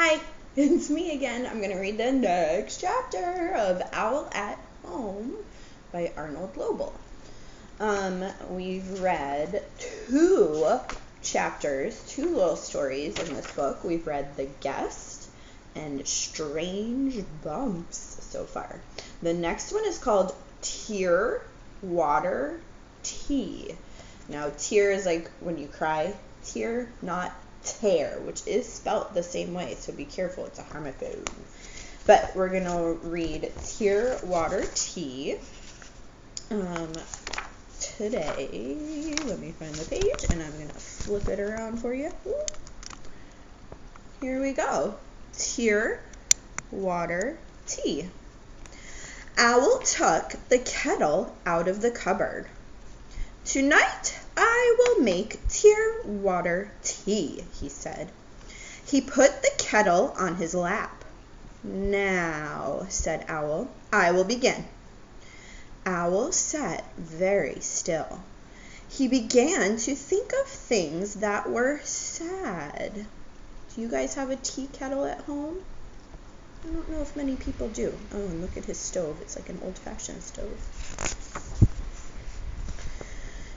Hi, it's me again. I'm going to read the next chapter of Owl at Home by Arnold Lobel. We've read two chapters, two little stories in this book. We've read The Guest and Strange Bumps so far. The next one is called Tear, Water, Tea. Now, tear is like when you cry, tear, not tear, which is spelt the same way, so be careful, it's a homophone. But we're going to read Tear, Water, Tea today. Let me find the page, and I'm going to flip it around for you. Here we go. Tear, Water, Tea. Owl took the kettle out of the cupboard. "Tonight I will make tear, water, tea," he said. He put the kettle on his lap. "Now," said Owl, "I will begin." Owl sat very still. He began to think of things that were sad. Do you guys have a tea kettle at home? I don't know if many people do. Oh, and look at his stove. It's like an old-fashioned stove.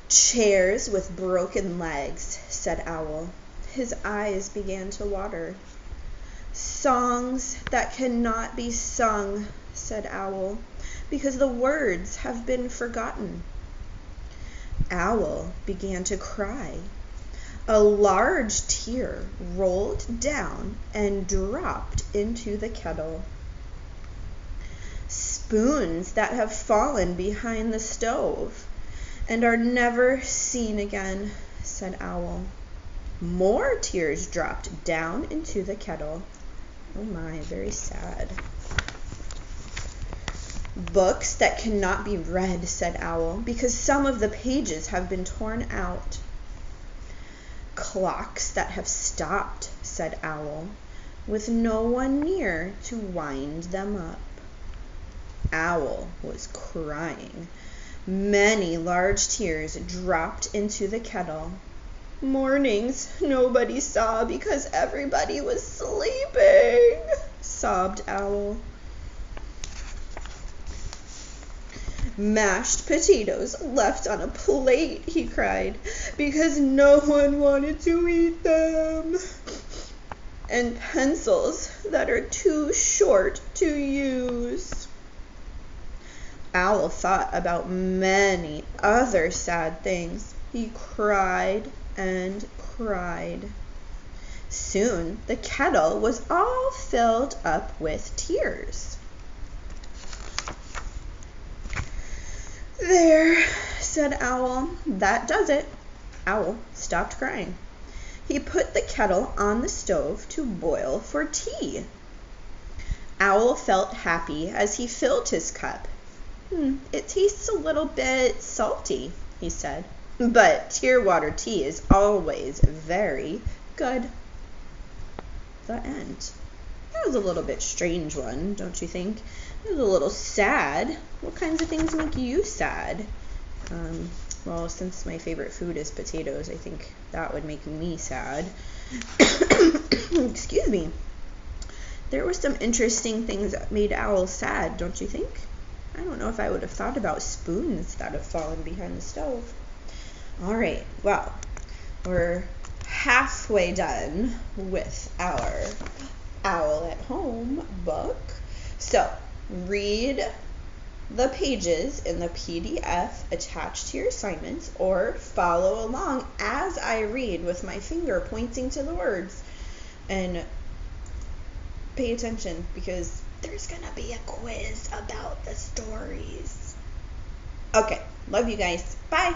"Chairs with broken legs," said Owl. His eyes began to water. "Songs that cannot be sung," said Owl, "because the words have been forgotten." Owl began to cry. A large tear rolled down and dropped into the kettle. "Spoons that have fallen behind the stove and are never seen again," said Owl. More tears dropped down into the kettle. Oh my, very sad. "Books that cannot be read," said Owl, "because some of the pages have been torn out." "Clocks that have stopped," said Owl, "with no one near to wind them up." Owl was crying. Many large tears dropped into the kettle. "Mornings nobody saw because everybody was sleeping," sobbed Owl. "Mashed potatoes left on a plate," he cried, "because no one wanted to eat them. And pencils that are too short to use." Owl thought about many other sad things. He cried and cried. Soon the kettle was all filled up with tears. "There," said Owl, "that does it." Owl stopped crying. He put the kettle on the stove to boil for tea. Owl felt happy as he filled his cup. "It tastes a little bit salty," he said, "but tear water tea is always very good." The end. That was a little bit strange one, don't you think? It was a little sad. What kinds of things make you sad? Well, since my favorite food is potatoes, I think that would make me sad. Excuse me. There were some interesting things that made Owl sad, don't you think? I don't know if I would have thought about spoons that have fallen behind the stove. All right, well, we're halfway done with our Owl at Home book. So read the pages in the PDF attached to your assignments, or follow along as I read with my finger pointing to the words, and pay attention because there's gonna be a quiz about the stories. Okay, love you guys. Bye.